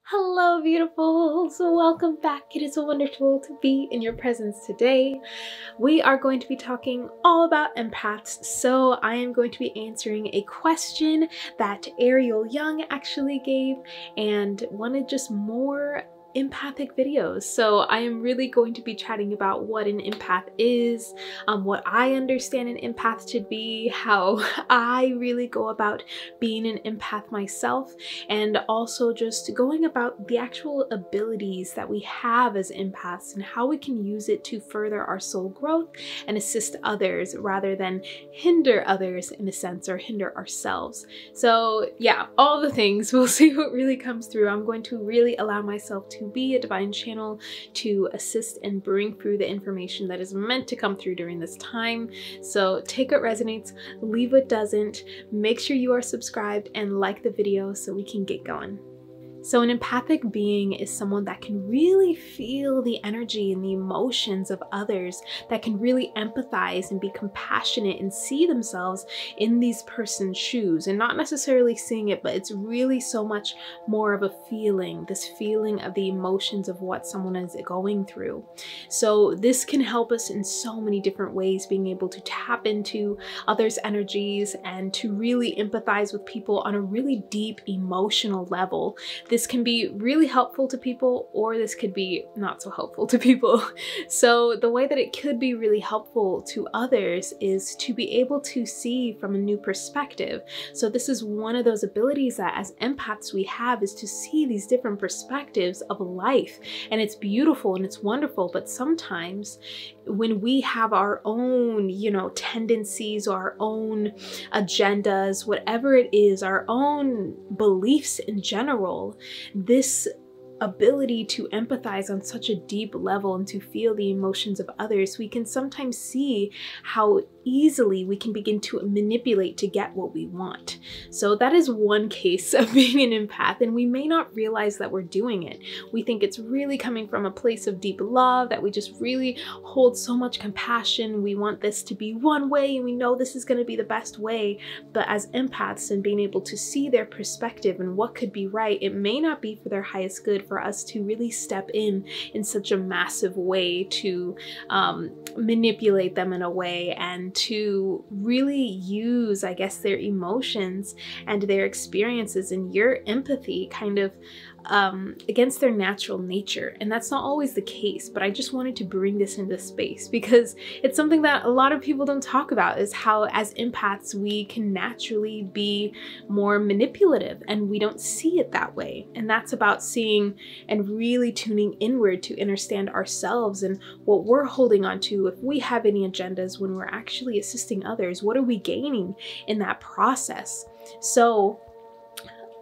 Hello, beautifuls! Welcome back. It is wonderful to be in your presence today. We are going to be talking all about empaths. So I am going to be answering a question that Ariel Young actually gave and wanted just more empathic videos. So I am really going to be chatting about what an empath is, what I understand an empath to be, how I really go about being an empath myself, and also just going about the actual abilities that we have as empaths and how we can use it to further our soul growth and assist others rather than hinder others in a sense, or hinder ourselves. So yeah, all the things. We'll see what really comes through. I'm going to really allow myself to be a divine channel to assist and bring through the information that is meant to come through during this time. So take what resonates, leave what doesn't. Make sure you are subscribed and like the video so we can get going. So an empathic being is someone that can really feel the energy and the emotions of others, that can really empathize and be compassionate and see themselves in these person's shoes, and not necessarily seeing it, but it's really so much more of a feeling, this feeling of the emotions of what someone is going through. So this can help us in so many different ways, being able to tap into others' energies and to really empathize with people on a really deep emotional level. This can be really helpful to people, or this could be not so helpful to people. So the way that it could be really helpful to others is to be able to see from a new perspective. So this is one of those abilities that as empaths we have, is to see these different perspectives of life. And it's beautiful and it's wonderful, but sometimes when we have our own, tendencies or our own agendas, whatever it is, our own beliefs in general, this ability to empathize on such a deep level and to feel the emotions of others, we can sometimes see how easily we can begin to manipulate to get what we want. So that is one case of being an empath, and we may not realize that we're doing it. We think it's really coming from a place of deep love, that we just really hold so much compassion. We want this to be one way and we know this is going to be the best way. But as empaths, and being able to see their perspective and what could be right, it may not be for their highest good for us to really step in such a massive way to manipulate them in a way, and to really use, I guess, their emotions and their experiences and your empathy kind of against their natural nature. And that's not always the case, but I just wanted to bring this into space because it's something that a lot of people don't talk about, is how as empaths we can naturally be more manipulative, and we don't see it that way. And that's about seeing and really tuning inward to understand ourselves and what we're holding on to. If we have any agendas when we're actually assisting others, what are we gaining in that process? So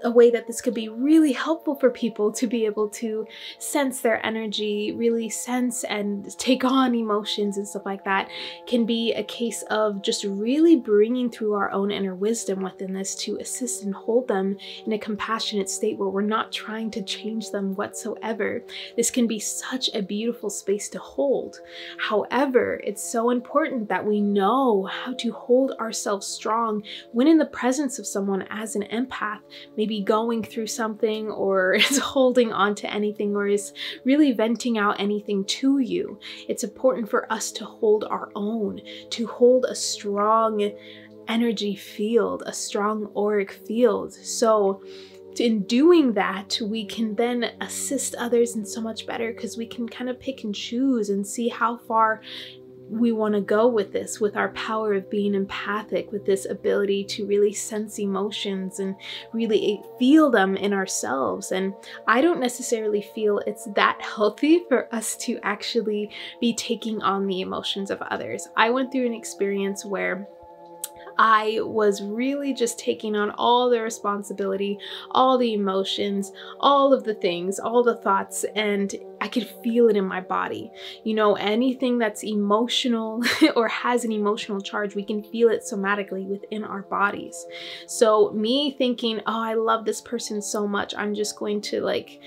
a way that this could be really helpful for people to be able to sense their energy, really sense and take on emotions and stuff like that, can be a case of just really bringing through our own inner wisdom within this to assist and hold them in a compassionate state where we're not trying to change them whatsoever. This can be such a beautiful space to hold. However, it's so important that we know how to hold ourselves strong when in the presence of someone as an empath, maybe going through something, or is holding on to anything, or is really venting out anything to you. It's important for us to hold our own, to hold a strong energy field, a strong auric field. So in doing that, we can then assist others in so much better, because we can kind of pick and choose and see how far we want to go with this, with our power of being empathic, with this ability to really sense emotions and really feel them in ourselves. And I don't necessarily feel it's that healthy for us to actually be taking on the emotions of others. I went through an experience where I was really just taking on all the responsibility, all the emotions, all of the things, all the thoughts, and I could feel it in my body. You know, anything that's emotional or has an emotional charge, we can feel it somatically within our bodies. So me thinking, oh, I love this person so much, I'm just going to like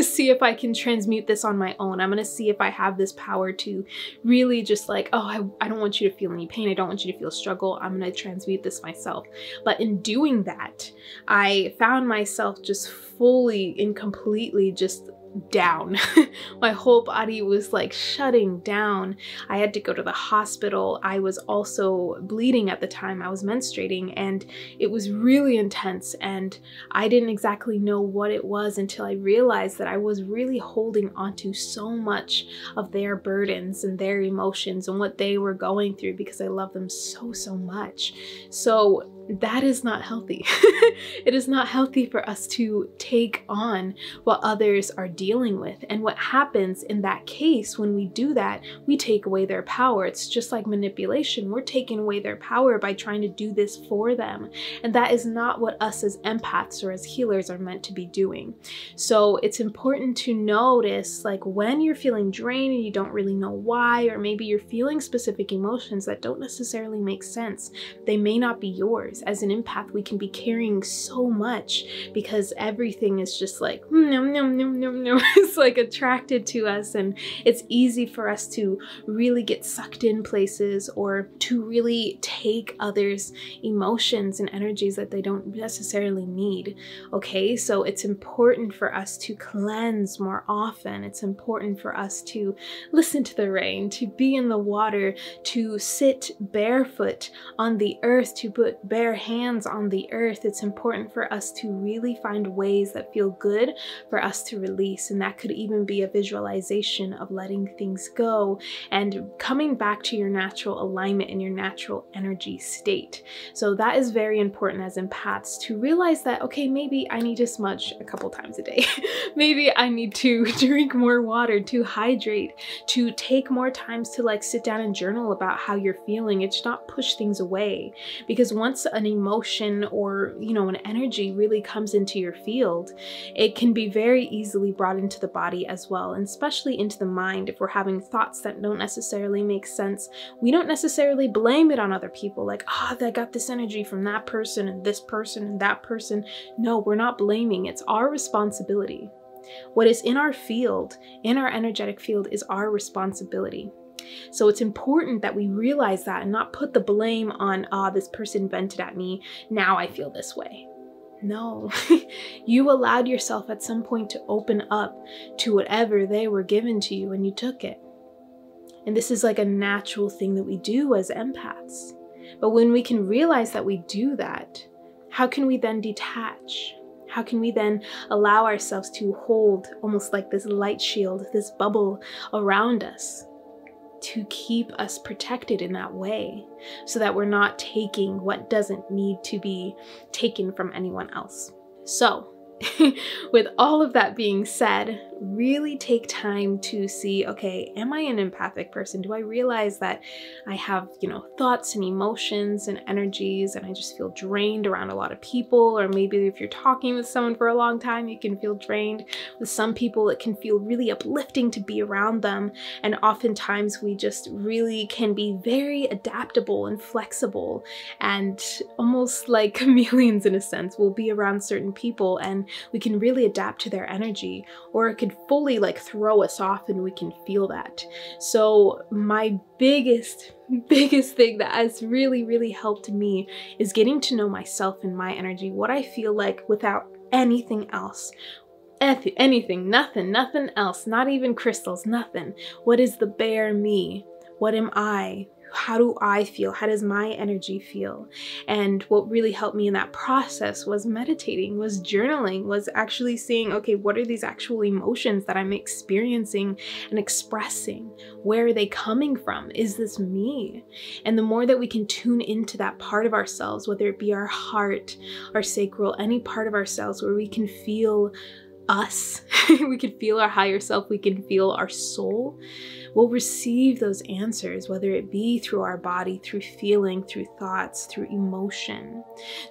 see if I can transmute this on my own. I'm gonna see if I have this power to really just like, oh, I don't want you to feel any pain. I don't want you to feel struggle. I'm gonna transmute this myself. But in doing that, I found myself just fully and completely just down. My whole body was like shutting down. I had to go to the hospital. I was also bleeding at the time. I was menstruating, and it was really intense, and I didn't exactly know what it was until I realized that I was really holding onto so much of their burdens and their emotions and what they were going through because I love them so, so much. So that is not healthy. It is not healthy for us to take on what others are dealing with. And what happens in that case when we do that, we take away their power. It's just like manipulation. We're taking away their power by trying to do this for them. And that is not what us as empaths or as healers are meant to be doing. So it's important to notice, like, when you're feeling drained and you don't really know why, or maybe you're feeling specific emotions that don't necessarily make sense. They may not be yours. As an empath, we can be carrying so much because everything is just like, nom, nom, nom, nom, nom. It's like attracted to us, and it's easy for us to really get sucked in places or to really take others' emotions and energies that they don't necessarily need. Okay, so it's important for us to cleanse more often. It's important for us to listen to the rain, to be in the water, to sit barefoot on the earth, to put bare hands on the earth. It's important for us to really find ways that feel good for us to release, and that could even be a visualization of letting things go and coming back to your natural alignment and your natural energy state. So that is very important as empaths, to realize that, okay, maybe I need to smudge a couple times a day. Maybe I need to drink more water, to hydrate, to take more times to like sit down and journal about how you're feeling. It's not push things away, because once an emotion or, you know, an energy really comes into your field, it can be very easily brought into the body as well, and especially into the mind. If we're having thoughts that don't necessarily make sense, we don't necessarily blame it on other people, like, oh, I got this energy from that person and this person and that person. No, we're not blaming. It's our responsibility. What is in our field, in our energetic field, is our responsibility. So it's important that we realize that and not put the blame on, this person vented at me, now I feel this way. No, you allowed yourself at some point to open up to whatever they were given to you and you took it. And this is like a natural thing that we do as empaths. But when we can realize that we do that, how can we then detach? How can we then allow ourselves to hold almost like this light shield, this bubble around us, to keep us protected in that way, so that we're not taking what doesn't need to be taken from anyone else? So with all of that being said, really take time to see, okay, am I an empathic person? Do I realize that I have, thoughts and emotions and energies, and I just feel drained around a lot of people? Or maybe if you're talking with someone for a long time, you can feel drained. With some people, it can feel really uplifting to be around them. And oftentimes we just really can be very adaptable and flexible and almost like chameleons in a sense. We'll be around certain people and we can really adapt to their energy, or it could fully like throw us off and we can feel that. So my biggest thing that has really helped me is getting to know myself and my energy, what I feel like without anything else. Anything, nothing else, not even crystals, nothing. What is the bare me? What am I? How do I feel? How does my energy feel? And what really helped me in that process was meditating, was journaling, was actually seeing, okay, what are these actual emotions that I'm experiencing and expressing? Where are they coming from? Is this me? And the more that we can tune into that part of ourselves, whether it be our heart, our sacral, any part of ourselves where we can feel us, we can feel our higher self, we can feel our soul, we'll receive those answers, whether it be through our body, through feeling, through thoughts, through emotion,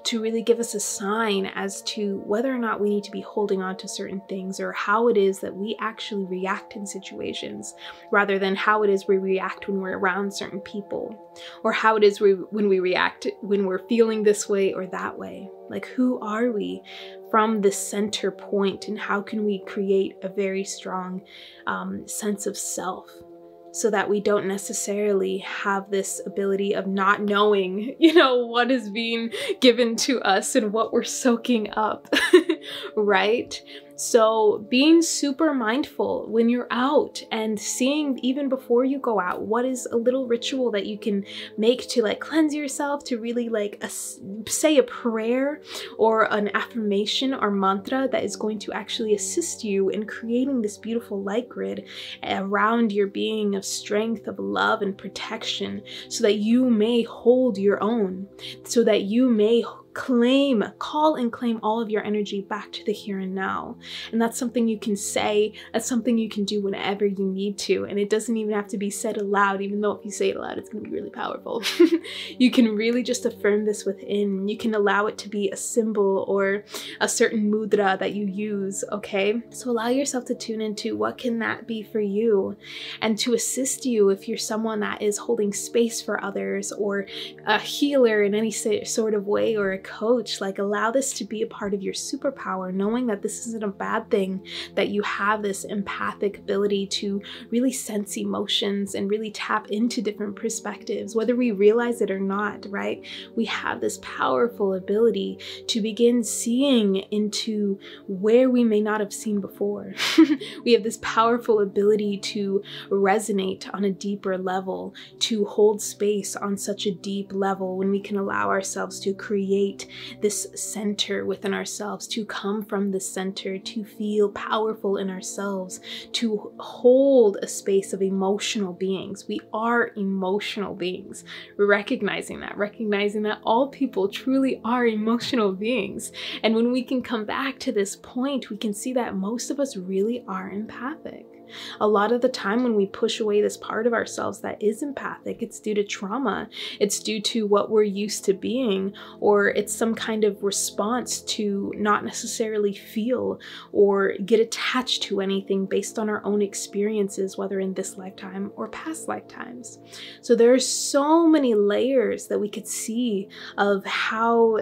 to really give us a sign as to whether or not we need to be holding on to certain things, or how it is that we actually react in situations, rather than how it is we react when we're around certain people, or how it is when we react when we're feeling this way or that way. Like, who are we from this center point, and how can we create a very strong sense of self, so that we don't necessarily have this ability of not knowing, what is being given to us and what we're soaking up, right? So being super mindful when you're out, and seeing, even before you go out, what is a little ritual that you can make to like cleanse yourself, to really like say a prayer or an affirmation or mantra that is going to actually assist you in creating this beautiful light grid around your being of strength, of love and protection, so that you may hold your own, so that you may call and claim all of your energy back to the here and now. And that's something you can say, that's something you can do whenever you need to, and it doesn't even have to be said aloud, even though if you say it aloud it's going to be really powerful. You can really just affirm this within. You can allow it to be a symbol or a certain mudra that you use, okay? So allow yourself to tune into what can that be for you, and to assist you if you're someone that is holding space for others, or a healer in any sort of way, or a coach. Like, allow this to be a part of your superpower, knowing that this isn't a bad thing, that you have this empathic ability to really sense emotions and really tap into different perspectives, whether we realize it or not, right? We have this powerful ability to begin seeing into where we may not have seen before. We have this powerful ability to resonate on a deeper level, to hold space on such a deep level, when we can allow ourselves to create this center within ourselves, to come from the center, to feel powerful in ourselves, to hold a space of emotional beings. We are emotional beings. Recognizing that all people truly are emotional beings. And when we can come back to this point, we can see that most of us really are empathic. A lot of the time when we push away this part of ourselves that is empathic, it's due to trauma, it's due to what we're used to being, or it's some kind of response to not necessarily feel or get attached to anything based on our own experiences, whether in this lifetime or past lifetimes. So there are so many layers that we could see of how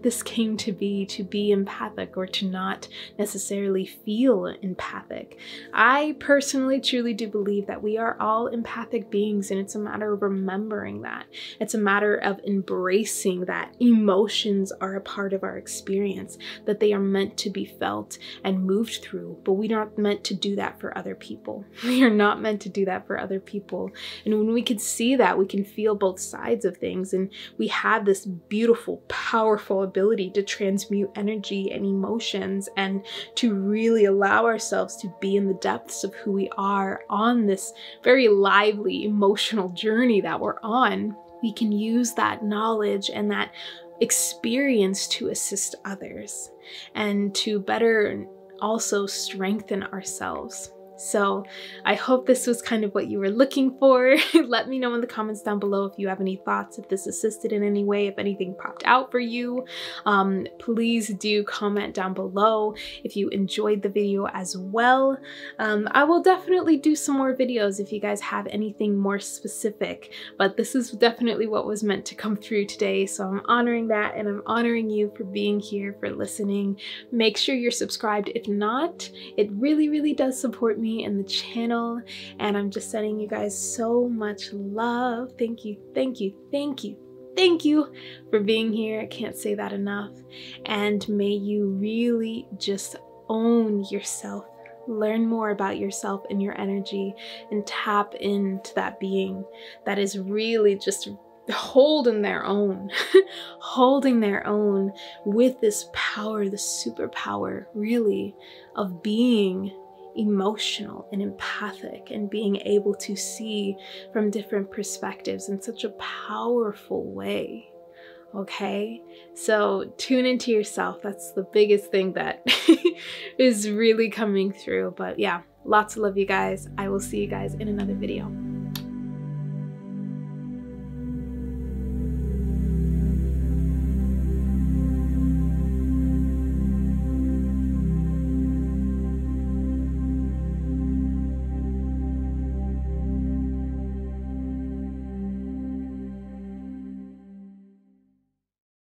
this came to be empathic, or to not necessarily feel empathic. I personally truly do believe that we are all empathic beings, and it's a matter of remembering that. It's a matter of embracing that emotions are a part of our experience, that they are meant to be felt and moved through, but we aren't meant to do that for other people. We are not meant to do that for other people. And when we can see that, we can feel both sides of things, and we have this beautiful, powerful ability to transmute energy and emotions, and to really allow ourselves to be in the depths of who we are on this very lively emotional journey that we're on. We can use that knowledge and that experience to assist others, and to better also strengthen ourselves. So I hope this was kind of what you were looking for. Let me know in the comments down below if you have any thoughts, if this assisted in any way, if anything popped out for you. Please do comment down below if you enjoyed the video as well. I will definitely do some more videos if you guys have anything more specific, but this is definitely what was meant to come through today. So I'm honoring that, and I'm honoring you for being here, for listening. Make sure you're subscribed. If not, it really, really does support me and the channel, and I'm just sending you guys so much love. Thank you, thank you, thank you, thank you for being here. I can't say that enough. And may you really just own yourself, learn more about yourself and your energy, and tap into that being that is really just holding their own, holding their own with this power, the superpower really of being emotional and empathic, and being able to see from different perspectives in such a powerful way. okay? So tune into yourself. That's the biggest thing that is really coming through. But yeah, lots of love, you guys. I will see you guys in another video.